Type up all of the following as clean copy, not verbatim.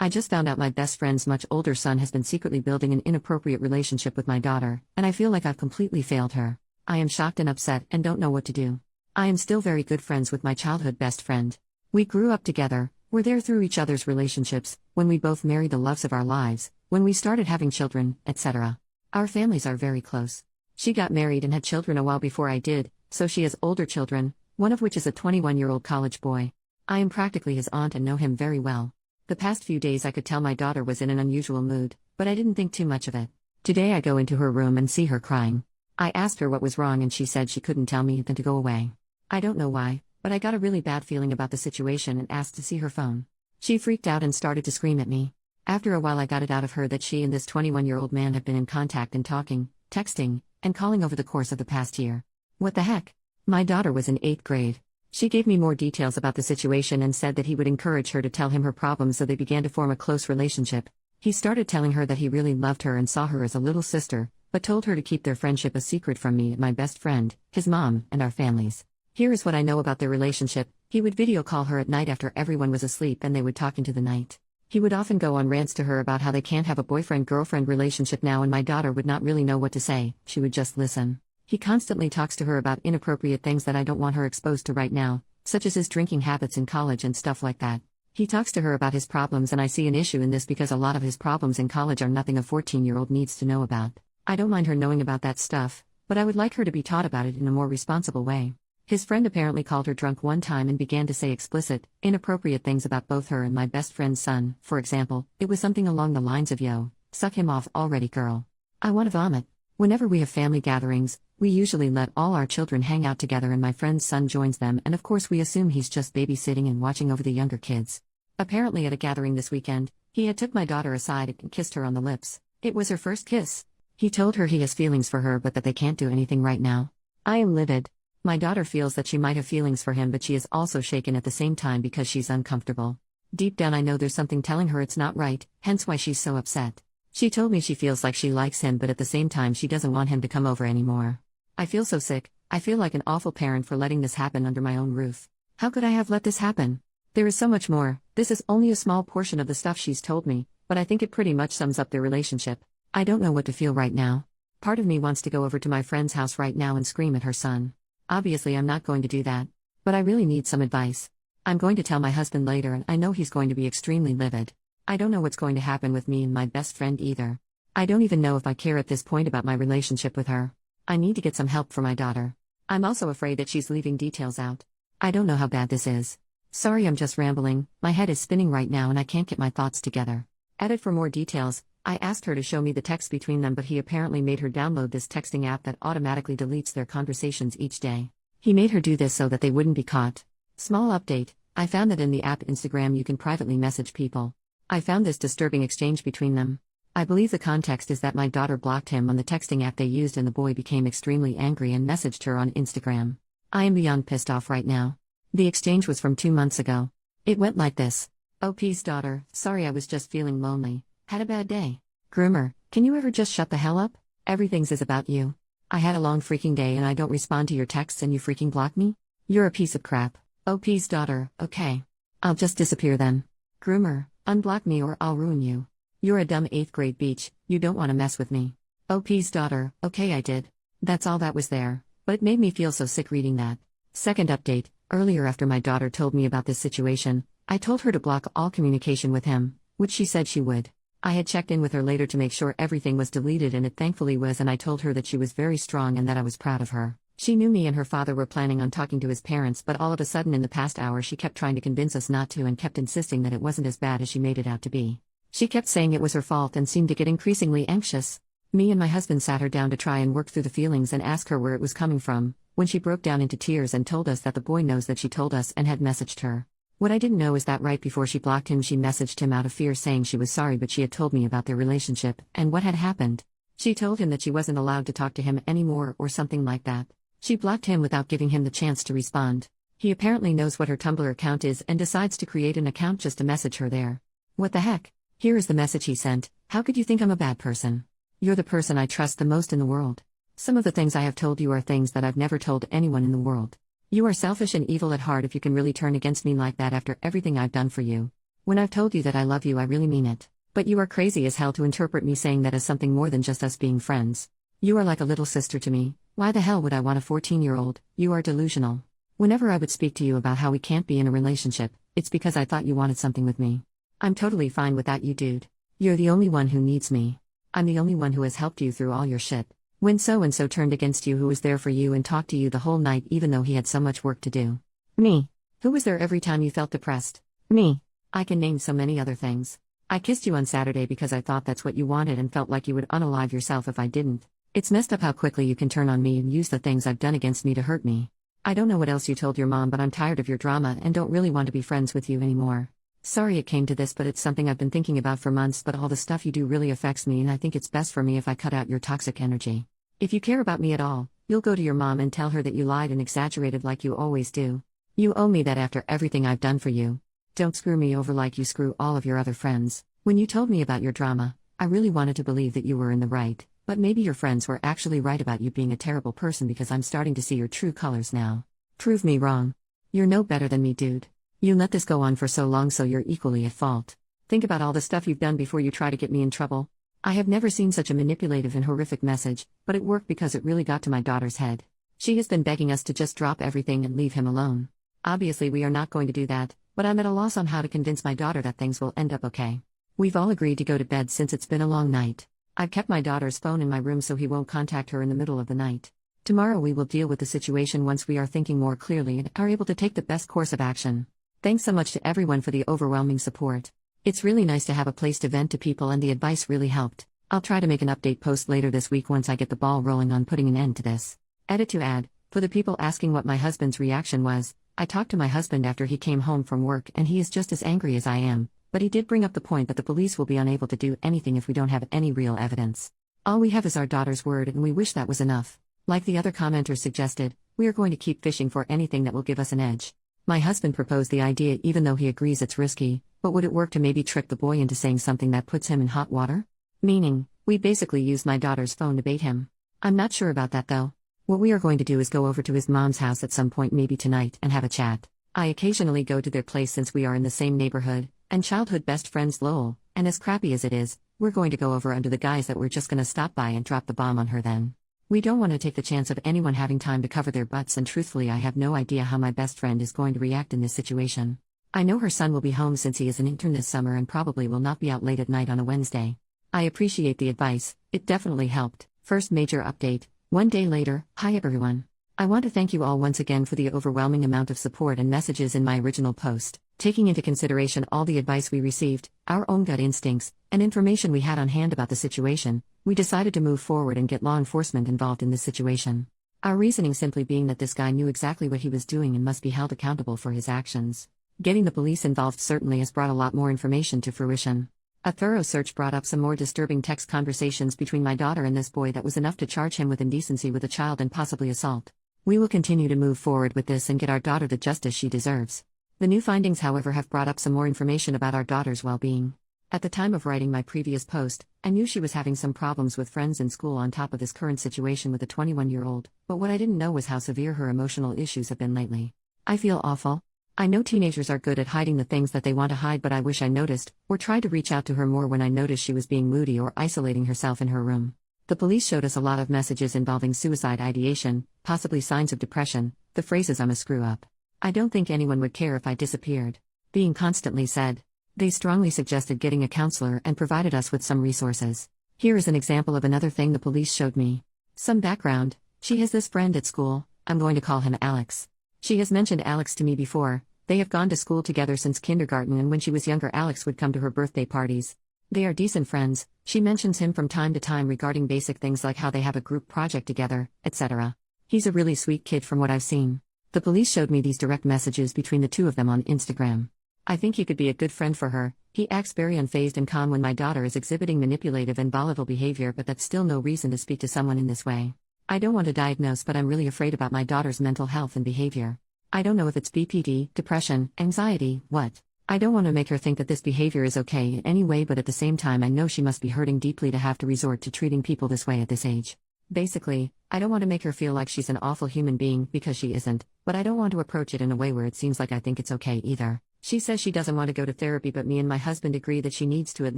I just found out my best friend's much older son has been secretly building an inappropriate relationship with my daughter, and I feel like I've completely failed her. I am shocked and upset and don't know what to do. I am still very good friends with my childhood best friend. We grew up together, were there through each other's relationships, when we both married the loves of our lives, when we started having children, etc. Our families are very close. She got married and had children a while before I did, so she has older children, one of which is a 21-year-old college boy. I am practically his aunt and know him very well. The past few days I could tell my daughter was in an unusual mood, but I didn't think too much of it. Today I go into her room and see her crying. I asked her what was wrong and she said she couldn't tell me then to go away. I don't know why, but I got a really bad feeling about the situation and asked to see her phone. She freaked out and started to scream at me. After a while I got it out of her that she and this 21-year-old man have been in contact and talking, texting, and calling over the course of the past year. What the heck? My daughter was in 8th grade. She gave me more details about the situation and said that he would encourage her to tell him her problems, so they began to form a close relationship. He started telling her that he really loved her and saw her as a little sister, but told her to keep their friendship a secret from me and my best friend, his mom, and our families. Here is what I know about their relationship. He would video call her at night after everyone was asleep and they would talk into the night. He would often go on rants to her about how they can't have a boyfriend-girlfriend relationship now, and my daughter would not really know what to say, she would just listen. He constantly talks to her about inappropriate things that I don't want her exposed to right now, such as his drinking habits in college and stuff like that. He talks to her about his problems, and I see an issue in this because a lot of his problems in college are nothing a 14-year-old needs to know about. I don't mind her knowing about that stuff, but I would like her to be taught about it in a more responsible way. His friend apparently called her drunk one time and began to say explicit, inappropriate things about both her and my best friend's son. For example, it was something along the lines of, "Yo, suck him off already, girl. I want to vomit." Whenever we have family gatherings, we usually let all our children hang out together and my friend's son joins them, and of course we assume he's just babysitting and watching over the younger kids. Apparently at a gathering this weekend, he had took my daughter aside and kissed her on the lips. It was her first kiss. He told her he has feelings for her but that they can't do anything right now. I am livid. My daughter feels that she might have feelings for him, but she is also shaken at the same time because she's uncomfortable. Deep down I know there's something telling her it's not right, hence why she's so upset. She told me she feels like she likes him, but at the same time she doesn't want him to come over anymore. I feel so sick. I feel like an awful parent for letting this happen under my own roof. How could I have let this happen? There is so much more. This is only a small portion of the stuff she's told me, but I think it pretty much sums up their relationship. I don't know what to feel right now. Part of me wants to go over to my friend's house right now and scream at her son. Obviously I'm not going to do that. But I really need some advice. I'm going to tell my husband later and I know he's going to be extremely livid. I don't know what's going to happen with me and my best friend either. I don't even know if I care at this point about my relationship with her. I need to get some help for my daughter. I'm also afraid that she's leaving details out. I don't know how bad this is. Sorry, I'm just rambling. My head is spinning right now and I can't get my thoughts together. Edit for more details. I asked her to show me the text between them, but he apparently made her download this texting app that automatically deletes their conversations each day. He made her do this so that they wouldn't be caught. Small update. I found that in the app Instagram you can privately message people. I found this disturbing exchange between them. I believe the context is that my daughter blocked him on the texting app they used and the boy became extremely angry and messaged her on Instagram. I am beyond pissed off right now. The exchange was from 2 months ago. It went like this. OP's daughter, sorry I was just feeling lonely. Had a bad day. Groomer, can you ever just shut the hell up? Everything's is about you. I had a long freaking day and I don't respond to your texts and you freaking block me? You're a piece of crap. OP's daughter, okay. I'll just disappear then. Groomer, unblock me or I'll ruin you. You're a dumb 8th grade beach, you don't want to mess with me. OP's daughter, okay I did. That's all that was there, but it made me feel so sick reading that. Second update, earlier after my daughter told me about this situation, I told her to block all communication with him, which she said she would. I had checked in with her later to make sure everything was deleted and it thankfully was, and I told her that she was very strong and that I was proud of her. She knew me and her father were planning on talking to his parents, but all of a sudden in the past hour she kept trying to convince us not to and kept insisting that it wasn't as bad as she made it out to be. She kept saying it was her fault and seemed to get increasingly anxious. Me and my husband sat her down to try and work through the feelings and ask her where it was coming from, when she broke down into tears and told us that the boy knows that she told us and had messaged her. What I didn't know is that right before she blocked him she messaged him out of fear saying she was sorry but she had told me about their relationship and what had happened. She told him that she wasn't allowed to talk to him anymore or something like that. She blocked him without giving him the chance to respond. He apparently knows what her Tumblr account is and decides to create an account just to message her there. What the heck? Here is the message he sent. How could you think I'm a bad person? You're the person I trust the most in the world. Some of the things I have told you are things that I've never told anyone in the world. You are selfish and evil at heart if you can really turn against me like that after everything I've done for you. When I've told you that I love you, I really mean it. But you are crazy as hell to interpret me saying that as something more than just us being friends. You are like a little sister to me. Why the hell would I want a 14-year-old? You are delusional. Whenever I would speak to you about how we can't be in a relationship, it's because I thought you wanted something with me. I'm totally fine without you, dude. You're the only one who needs me. I'm the only one who has helped you through all your shit. When so-and-so turned against you, who was there for you and talked to you the whole night even though he had so much work to do? Me. Who was there every time you felt depressed? Me. I can name so many other things. I kissed you on Saturday because I thought that's what you wanted and felt like you would unalive yourself if I didn't. It's messed up how quickly you can turn on me and use the things I've done against me to hurt me. I don't know what else you told your mom, but I'm tired of your drama and don't really want to be friends with you anymore. Sorry it came to this, but it's something I've been thinking about for months, but all the stuff you do really affects me and I think it's best for me if I cut out your toxic energy. If you care about me at all, you'll go to your mom and tell her that you lied and exaggerated like you always do. You owe me that after everything I've done for you. Don't screw me over like you screw all of your other friends. When you told me about your drama, I really wanted to believe that you were in the right, but maybe your friends were actually right about you being a terrible person because I'm starting to see your true colors now. Prove me wrong. You're no better than me, dude. You let this go on for so long, so you're equally at fault. Think about all the stuff you've done before you try to get me in trouble. I have never seen such a manipulative and horrific message, but it worked because it really got to my daughter's head. She has been begging us to just drop everything and leave him alone. Obviously we are not going to do that, but I'm at a loss on how to convince my daughter that things will end up okay. We've all agreed to go to bed since it's been a long night. I've kept my daughter's phone in my room so he won't contact her in the middle of the night. Tomorrow we will deal with the situation once we are thinking more clearly and are able to take the best course of action. Thanks so much to everyone for the overwhelming support. It's really nice to have a place to vent to people and the advice really helped. I'll try to make an update post later this week once I get the ball rolling on putting an end to this. Edit to add, for the people asking what my husband's reaction was, I talked to my husband after he came home from work and he is just as angry as I am, but he did bring up the point that the police will be unable to do anything if we don't have any real evidence. All we have is our daughter's word and we wish that was enough. Like the other commenters suggested, we are going to keep fishing for anything that will give us an edge. My husband proposed the idea even though he agrees it's risky, but would it work to maybe trick the boy into saying something that puts him in hot water? Meaning, we basically used my daughter's phone to bait him. I'm not sure about that though. What we are going to do is go over to his mom's house at some point, maybe tonight, and have a chat. I occasionally go to their place since we are in the same neighborhood, and childhood best friends Lowell, and as crappy as it is, we're going to go over under the guise that we're just gonna stop by and drop the bomb on her then. We don't want to take the chance of anyone having time to cover their butts, and truthfully I have no idea how my best friend is going to react in this situation. I know her son will be home since he is an intern this summer and probably will not be out late at night on a Wednesday. I appreciate the advice, it definitely helped. First major update, 1 day later. Hi everyone. I want to thank you all once again for the overwhelming amount of support and messages in my original post. Taking into consideration all the advice we received, our own gut instincts, and information we had on hand about the situation, we decided to move forward and get law enforcement involved in this situation. Our reasoning simply being that this guy knew exactly what he was doing and must be held accountable for his actions. Getting the police involved certainly has brought a lot more information to fruition. A thorough search brought up some more disturbing text conversations between my daughter and this boy that was enough to charge him with indecency with a child and possibly assault. We will continue to move forward with this and get our daughter the justice she deserves. The new findings, however, have brought up some more information about our daughter's well-being. At the time of writing my previous post, I knew she was having some problems with friends in school on top of this current situation with a 21-year-old, but what I didn't know was how severe her emotional issues have been lately. I feel awful. I know teenagers are good at hiding the things that they want to hide, but I wish I noticed, or tried to reach out to her more when I noticed she was being moody or isolating herself in her room. The police showed us a lot of messages involving suicide ideation, possibly signs of depression, the phrases "I'm a screw-up. I don't think anyone would care if I disappeared" being constantly said. They strongly suggested getting a counselor and provided us with some resources. Here is an example of another thing the police showed me. Some background: she has this friend at school, I'm going to call him Alex. She has mentioned Alex to me before. They have gone to school together since kindergarten, and when she was younger Alex would come to her birthday parties. They are decent friends. She mentions him from time to time regarding basic things like how they have a group project together, etc. He's a really sweet kid from what I've seen. The police showed me these direct messages between the two of them on Instagram. I think he could be a good friend for her. He acts very unfazed and calm when my daughter is exhibiting manipulative and volatile behavior, but that's still no reason to speak to someone in this way. I don't want to diagnose, but I'm really afraid about my daughter's mental health and behavior. I don't know if it's BPD, depression, anxiety, what. I don't want to make her think that this behavior is okay in any way, but at the same time I know she must be hurting deeply to have to resort to treating people this way at this age. Basically, I don't want to make her feel like she's an awful human being, because she isn't, but I don't want to approach it in a way where it seems like I think it's okay either. She says she doesn't want to go to therapy, but me and my husband agree that she needs to at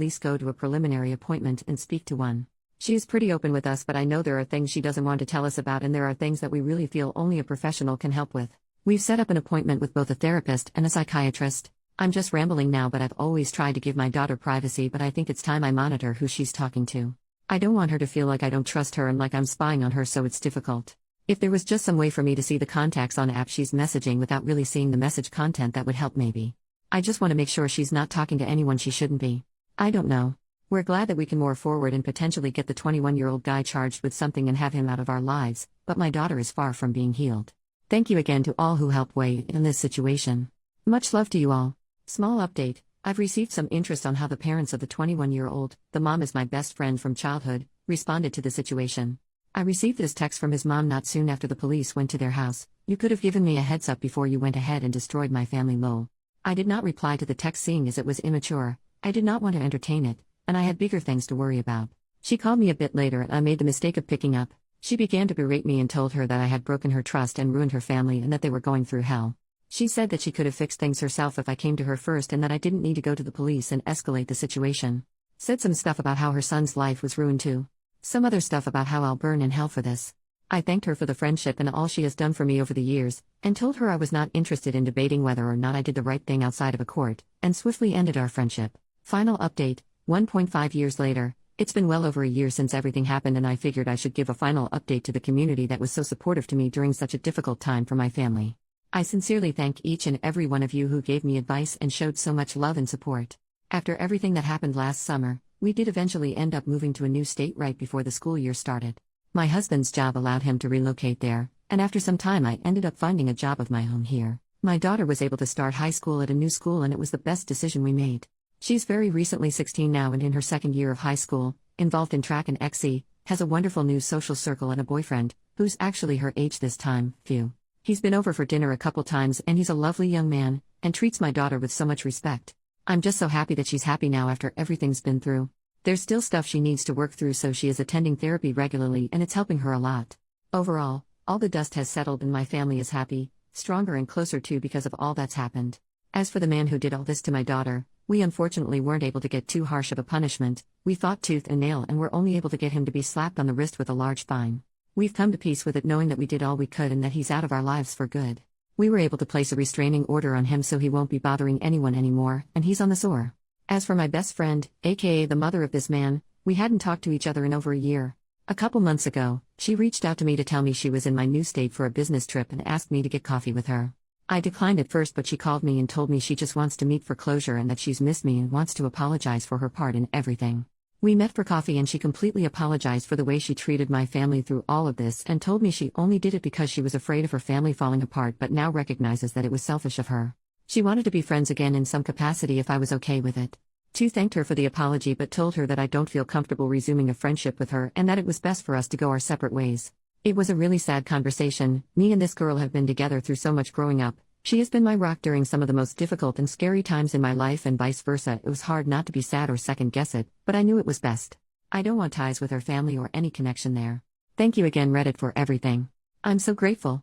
least go to a preliminary appointment and speak to one. She is pretty open with us, but I know there are things she doesn't want to tell us about, and there are things that we really feel only a professional can help with. We've set up an appointment with both a therapist and a psychiatrist. I'm just rambling now, but I've always tried to give my daughter privacy, but I think it's time I monitor who she's talking to. I don't want her to feel like I don't trust her and like I'm spying on her, so it's difficult. If there was just some way for me to see the contacts on app she's messaging without really seeing the message content, that would help maybe. I just want to make sure she's not talking to anyone she shouldn't be. I don't know. We're glad that we can move forward and potentially get the 21-year-old guy charged with something and have him out of our lives, but my daughter is far from being healed. Thank you again to all who helped weigh in this situation. Much love to you all. Small update, I've received some interest on how the parents of the 21-year-old, the mom is my best friend from childhood, responded to the situation. I received this text from his mom not soon after the police went to their house. "You could have given me a heads up before you went ahead and destroyed my family, lol." I did not reply to the text, seeing as it was immature. I did not want to entertain it, and I had bigger things to worry about. She called me a bit later and I made the mistake of picking up. She began to berate me and told her that I had broken her trust and ruined her family and that they were going through hell. She said that she could have fixed things herself if I came to her first and that I didn't need to go to the police and escalate the situation. Said some stuff about how her son's life was ruined too. Some other stuff about how I'll burn in hell for this. I thanked her for the friendship and all she has done for me over the years, and told her I was not interested in debating whether or not I did the right thing outside of a court, and swiftly ended our friendship. Final update, 1.5 years later. It's been well over a year since everything happened, and I figured I should give a final update to the community that was so supportive to me during such a difficult time for my family. I sincerely thank each and every one of you who gave me advice and showed so much love and support. After everything that happened last summer, we did eventually end up moving to a new state right before the school year started. My husband's job allowed him to relocate there, and after some time I ended up finding a job of my own here. My daughter was able to start high school at a new school, and it was the best decision we made. She's very recently 16 now and in her second year of high school, involved in track and XC, has a wonderful new social circle and a boyfriend, who's actually her age this time, phew. He's been over for dinner a couple times and he's a lovely young man, and treats my daughter with so much respect. I'm just so happy that she's happy now after everything's been through. There's still stuff she needs to work through, so she is attending therapy regularly and it's helping her a lot. Overall, all the dust has settled and my family is happy, stronger and closer too because of all that's happened. As for the man who did all this to my daughter, we unfortunately weren't able to get too harsh of a punishment. We fought tooth and nail and were only able to get him to be slapped on the wrist with a large fine. We've come to peace with it, knowing that we did all we could and that he's out of our lives for good. We were able to place a restraining order on him so he won't be bothering anyone anymore, and he's on the SOR. As for my best friend, aka the mother of this man, we hadn't talked to each other in over a year. A couple months ago, she reached out to me to tell me she was in my new state for a business trip and asked me to get coffee with her. I declined at first, but she called me and told me she just wants to meet for closure and that she's missed me and wants to apologize for her part in everything. We met for coffee and she completely apologized for the way she treated my family through all of this and told me she only did it because she was afraid of her family falling apart, but now recognizes that it was selfish of her. She wanted to be friends again in some capacity if I was okay with it. Tu thanked her for the apology but told her that I don't feel comfortable resuming a friendship with her and that it was best for us to go our separate ways. It was a really sad conversation. Me and this girl have been together through so much growing up. She has been my rock during some of the most difficult and scary times in my life and vice versa. It was hard not to be sad or second guess it, but I knew it was best. I don't want ties with her family or any connection there. Thank you again, Reddit, for everything. I'm so grateful.